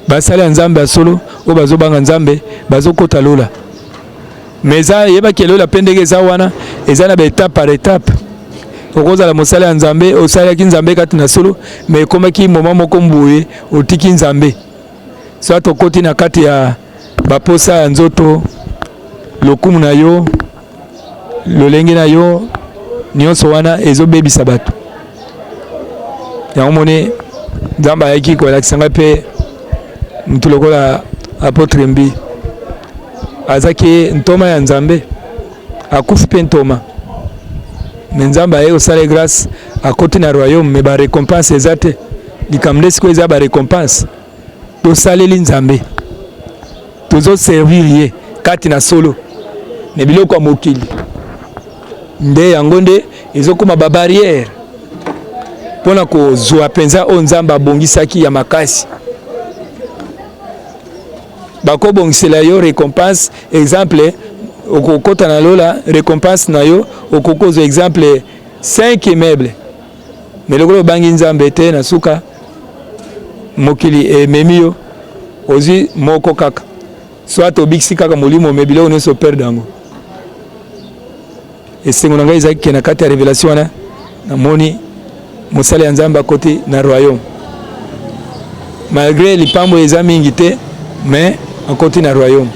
basali ya nzambe ya solo o bazobanga nzambe bazokota lola mais yebaki lola pe ndenge eza wana eza na baétape par étape okozala mosala ya nzambe osalaki nzambe kati na solo mais ekomaki moma moko mboye otiki nzambe soit okoti na kati ya baposa ya nzoto lokumu na yo lolenge na yo nyonso wana ezobebisa bato yango moni nzambe ayaki kolakisanga mpe mutu lokola Apôtre Mbi azaki ntoma ya nzambe akufi mpe ntoma me nzambe aye kosala grâce akoti na royaume me barécompense eza te likambo nde sikoyo eza barécompense tosaleli nzambe tozoservir ye kati na solo ne biloko ya mokili nde yango nde ezokoma babarrière mpona kozwa mpenza oyo nzambe abongisaki ya makasi bakobongisela yo récompense exemple okokota na lola récompense na yo okokozwa exemple 5 immeuble mais lokolo bangi nzambe te na suka mokili ememi yo ozi moko kaka soit obikisi kaka molimo me biloko nyonso perdre yango esengo na ngai ezalaki ke na kati ya révélation wana namoni mosala ya nzambe akoti na royaume malgré lipambo eza mingi te mais akoti na royaume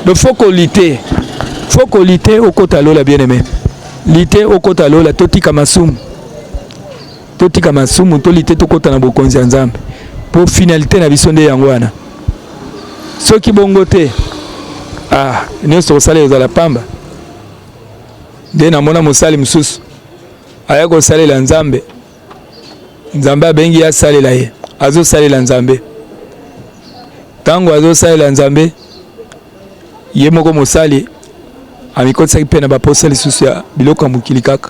donc faut ko lite okota lola bien aimé lite okota lola totika masumu to lite tokota na bokonzi ya nzambe po finalité na biso nde yango wana soki bongo te nyonso kosala ezala pamba nde namona mosali mosusu aya kosalela nzambe nzambe abengi asalela ye azosalela nzambe ntango azosalela nzambe ye moko mosali amikotisaki mpe na baposa lisusu ya biloko ya mokili kaka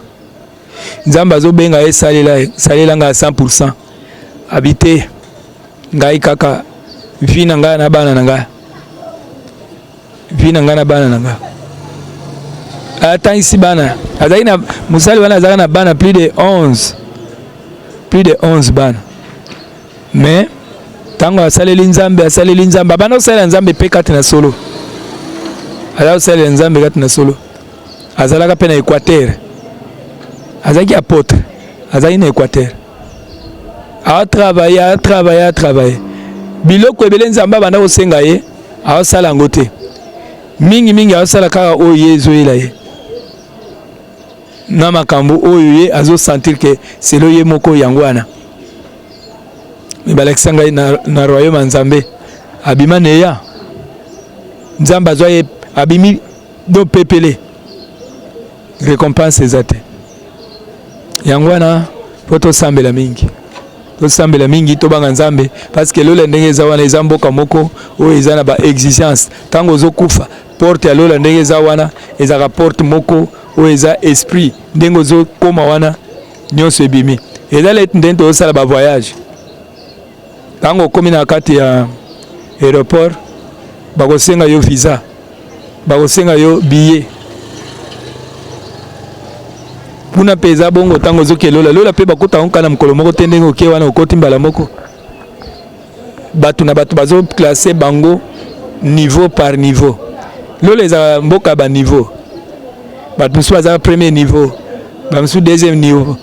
nzambe azobenga ye salela ngai 100% abi te ngai kaka vi na ngai na bana na ngai atangisi bana azalaki na mosali wana azalaka na bana plus de 11 bana mais ntango asaleli nzambe abanda kosalela nzambe mpe kati na solo azala kosalela nzambe kati na solo azalaka mpe na Équateur azalaki apôtre azalaki na Équateur atravaille biloko ebele nzambe abanda kosenga ye aosala yango te mingi aosala kaka oyo ye ezoyela ye na makambo oyo ye azosentir ke selo ye moko yango wana me balakisa ngai na royaume ya nzambe abima neya nzambe azwa ye abimi do pepele récompense eza te yango wana po tosambela mingi tobanga nzambe parce que lola ndenge eza wana eza mboka moko oyo eza na baexigence ntango ozokufa porte ya lola ndenge eza wana ezaka porte moko oyo eza esprit ndenge ozokoma wana nyonso ebimi eza leti ndenge tozosala bavoyage ntango okomi na kati ya aéroport bakosenga yo visa bakosenga yo billet kuna mpe eza bongo ntango ozoke lola mpe bakota onka na mokolo moko te ndenge oke wana okoti mbala moko bato na bato bazoklasse bango niveau par niveau lola eza mboka baniveau bato mosusu bazaka premier niveau bamosusu deuxième niveau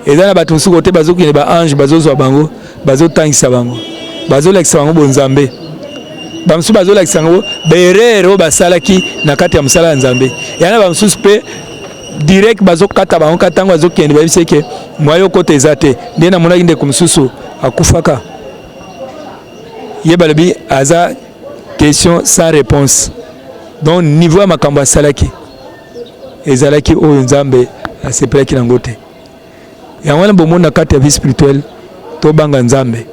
eza na bato mosusu kote bazokende baange bazozwa bango bazotangisa bango bazolakisa bango bonzambe bamosusu bazolakisa bango baerreur oyo basalaki na kati ya mosala ya nzambe yana bamosusu mpe direct bazokata bango kaka ntango bazokende bayebisi eke mwayo okota eza te nde namonaki ndeko mosusu akufaka ye balobi aza question sans réponse donc niveau ya makambo asalaki ezalaki oyo nzambe asepelaki nango te yango wana bomoni na kati ya vie spirituelle tobanga nzambe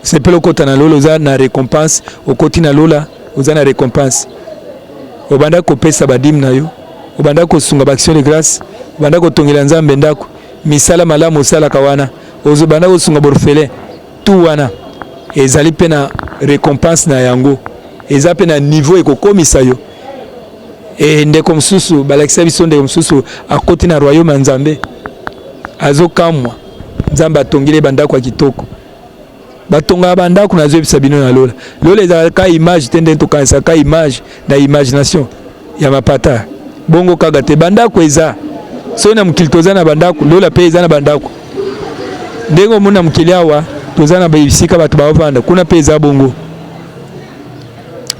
sepela okota na lola oza na récompense okoti na lola oza na récompense obanda kopesa badime na yo obanda kosunga baaction de grâce obanda kotongela nzambe ndako misala malamu osalaka wana ozobanda kosunga borfelin tu wana ezali mpe na récompense na yango eza mpe na niveau ekokomisa yo ndeko mosusu balakisa biso ndeko mosusu akoti na royaume ya nzambe azokamwa nzambe atongeli bandako ya kitoko batongaka bandako nazoyebisa bino na lola ezalaka image te nde tokanisaka image na imagination ya mapata bongo kaka te bandako eza soki na mokili toza na bandako lola mpe eza na bandako ndenge omoni na mokili awa toza na bisika bato baovanda kuna mpe eza bongo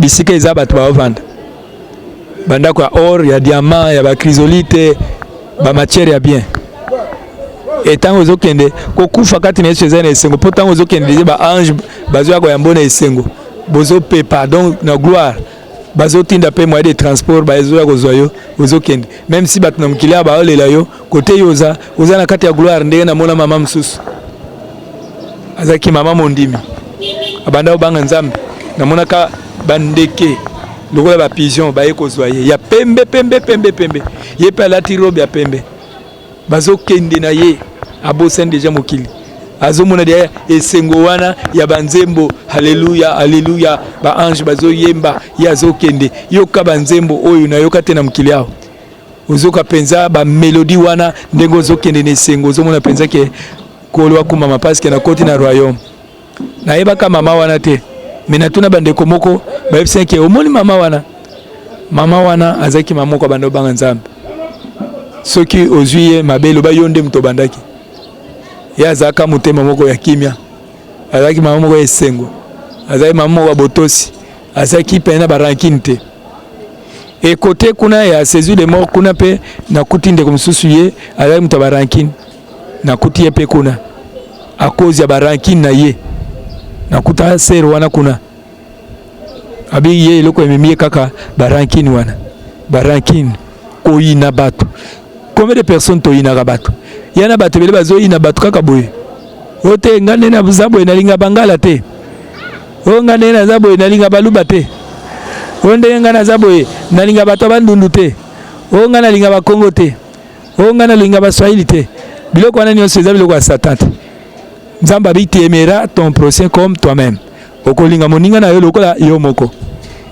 bisika eza bato baovanda bandako ya or ya diamant ya bacrisolite bamatière ya bien etango ozokende kokufa kati na yesu eza na esengo mpo ntango ozokende deja baange bazoya koyambo na esengo bozopepa donc na gloire bazotinda mpe moyen de transport bazoya kozwa yo ozokende même si bato na mokili ya baolela yo kote yo oza na kati ya gloire ndenge namona mama mosusu azalaki mama mondimi abanda obanga nzambe namonaka bandeke lokola bapigeon baye kozwa ye ya pembe ye mpe alati robe ya pembe bazokende na ye abosani deja mokili azomona deja esengo wana ya banzembo haleluya baange bazoyemba ye azokende yoka banzembo oyo nayoka te na mokili awo ozoka mpenza bamelodi wana ndenge ozokende na esengo ozomona mpenza ke koloba kumama paske nakoti na royaume nayebaka mama wana te me natuna bandeko moko bayebisaki ke omoni mama wana azalaki mama moko abanda obanga nzambe soki ozwi ye mabe loba yo nde moto obandaki ye azalaka motema moko ya kimia azalaki mama moko ya esengo azalaki mama moko ya botosi azalaki pene na barankine te ekote kuna ya saison de mort kuna mpe nakuti ndeko mosusu ye azalaki moto ya barankine nakuti ye mpe kuna a cause ya barankine na ye nakuta sere wana kuna abi ye eloko ememi ye kaka barankine wana barankine koyina bato combien de personnes toyinaka bato yana bato ebele bazoyina bato kaka boye o te nga ndenge naza boye nalinga bangala te o nga ndenge naza boye nalinga baluba te o ndenge nga naza boye nalinga bato bandundu te o nga nalinga bakongo te o nga nalinga baswahili te biloko wana nyonso eza biloko ya satan te nzambe abi tu aimeras ton prochain comme toi-même okolinga moninga na yo lokola yo moko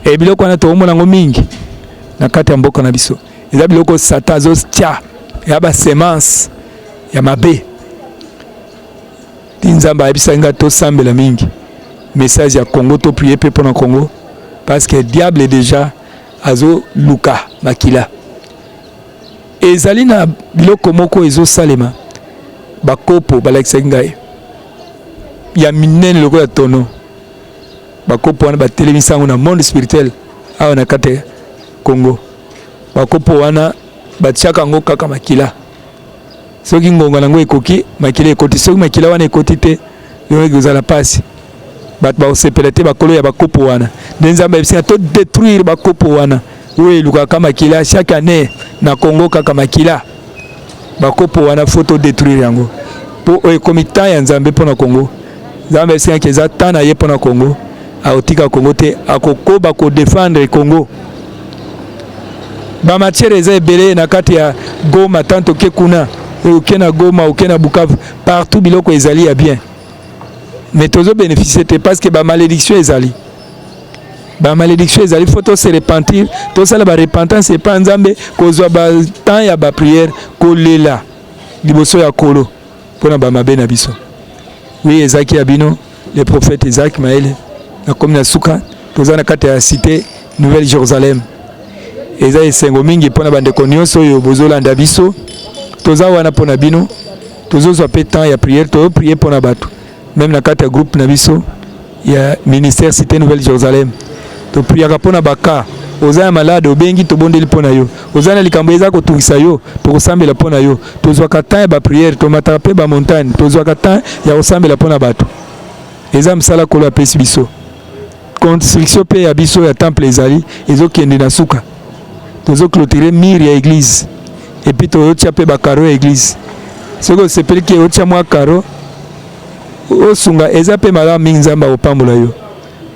e biloko wana toomona yango mingi na kati ya mboka na biso eza biloko satan azotia ya basemence ya mabe ti nzambe ayebisaki nga tosambela mingi message ya Congo toprie mpe mpona Congo parce que diable déjà azoluka makila ezali na biloko moko ezosalema bakopo balakisaki ngai ya minene lokola tono bakopo wana batelemisa yango na monde spirituel awa na kati ya Congo bakopo wana batiaka yango kaka makila soki ngonga nango ekoki makila ekoti soki makila wana ekoti te yo ekozala pasi bato bakosepela te bakolo ya bakopo wana nde nzambe ayebisika to détruire bakopo wana oyo elukaka makila chaque année na Congo kaka makila bakopo wana fo to détruire yango mpo oyo ekomi temps ya nzambe mpona Congo nzambe ayebisika ke eza temps na ye mpona Congo akotika Congo te akokoba kodefendre Congo bamatière eza ebele na kati ya Goma tanto ke kuna oke na Goma oke na Bukavu partout biloko ezali ya bien mais tozo bénéficier te parce que bamalédiction ezali faut to se repentir to sala ba repentance epa nzambe kozwa ba temps ya ba prière kolela liboso ya kolo mpona bamabe na biso oui ezaki ya bino le prophète Isaac Maele na komi na suka toza na kati ya cité Nouvelle Jérusalem eza esengo mingi mpona bandeko nyonso oyo bozolanda biso toza wana mpona bino tozozwa mpe temps ya prière tozoprier mpona bato même na kati ya groupe na biso ya ministère cité Nouvelle Jérusalem topriaka mpona baka oza ya malade obengi tobondeli mpona yo oza na likambo eza kotungisa yo tokosambela mpona yo tozwaka temps ya baprière tomataka mpe bamontagne tozwaka temps ya kosambela mpona bato eza mosala kolo apesi biso construction mpe ya biso ya temple ezali ezokende na suka tozoclôturer mire ya église epuis tozotia mpe bakaro ya église soki osepeli ke otia mwa karo osunga eza mpe malamu mingi nzambe akopambola yo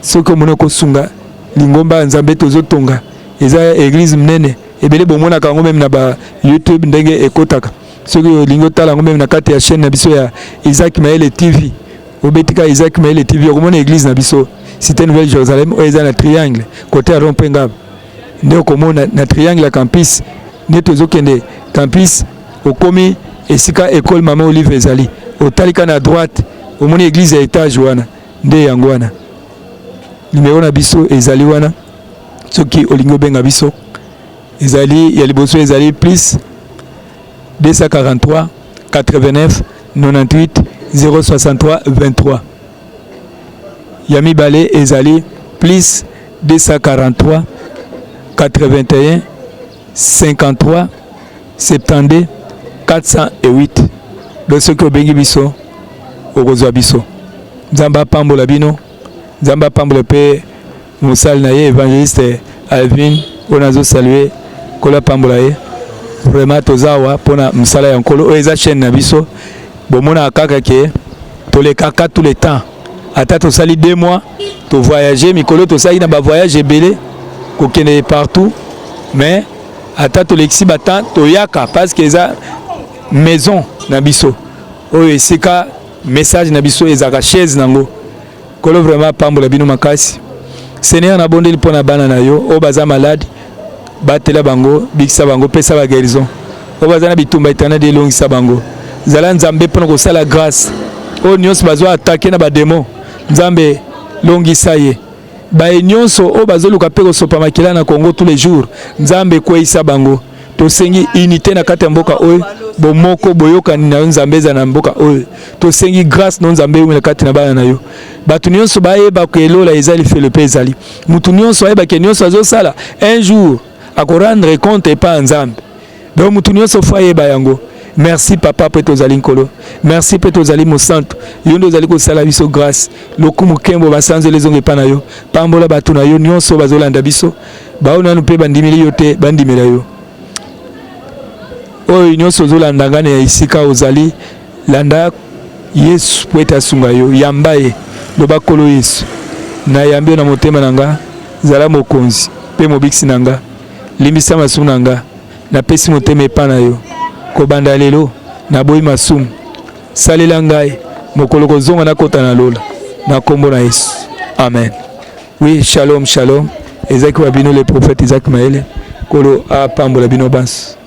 soki omoni okosunga lingomba ya nzambe tozotonga eza église munene ebele bomonaka yango meme na ba YouTube ndenge ekotaka soki olingi otala yango meme na kati ya chaîne na biso ya Isaac Maele TV obetika Isaac Maele TV okomona église na biso cité Nouvelle Jérusalem oyo eza na triangle côté ya rond-point Ngaba nde okomona na triangle ya campus nde tozokende campus okomi esika école Mama Olive ezali otalika na droite omoni église ya étage wana nde yango wana numéro na biso ezali wana soki olingo benga biso ezali ya liboso ezali plus 243 89 98 063 23 ya mibale ezali plus 243 81 53 72 408. Donc ce que bengi biso okozwa biso. Nzamba pambola bino, nzamba pambola pe musal na ye évangéliste Alvin onazo saluer kola pambola ye. Vraiment tozawa pona musala ya nkolo o eza chaîne na biso. Bomona kaka ke tole kaka tout le temps. Ata to sali 2 mois, to voyager mikolo to sali na ba voyage belé ko kende partout, mais ata to lexi batan to yaka parce que eza maison na biso. O esika message na biso ezaka chaise nango. Kolo vraiment pambola bino makasi. Seigneur na bondeli pona bana na yo o baza malade batela bango bikisa bango pesa ba guérison. O baza na bitumba itana de longisa bango. Zala nzambe pona ko sala grâce. O nyonso bazo attaquer na ba démon. Nzambe longisa ye. Ba nyonso o bazo luka pe ko sopa makila na Congo tous les jours. Nzambe kwesa bango. To sengi unité na kati mboka oyo bomoko boyoka na nzambe za na mboka oyo. To sengi grâce na nzambe na kati na bana na yo. Batu nyonso bayeba ko elola ezali fait le pe ezali. Mutu nyonso ayeba ke nyonso azo sala un jour ako rendre compte et pas nzambe. Donc mutu nyonso fa yeba yango. Merci papa pour tozali nkolo. Merci pour tozali mo santo. Yondo zali ko sala biso grâce. Lokumu kembo basanze lezonge pana yo. Pambola batu na yo nyonso bazolanda biso. Baona nu pe bandimeli yo te bandimela yo. Oyo nyonso zolanda ngane ya isika ozali landa Yesu poeta sunga yo yambaye loba kolo Yesu. Na yambio na motema nanga zala mokonzi pe mobiksi nanga. Limbisa masumu nanga na pesi motema pana yo. Kobanda lelo na boyi masumu salela ngai mokolo kozonga na kota na lola na kombo na Yesu. Amen. Oui, shalom shalom. Ezaki wabino le prophète Isaac Maele kolo a pambola bino banso.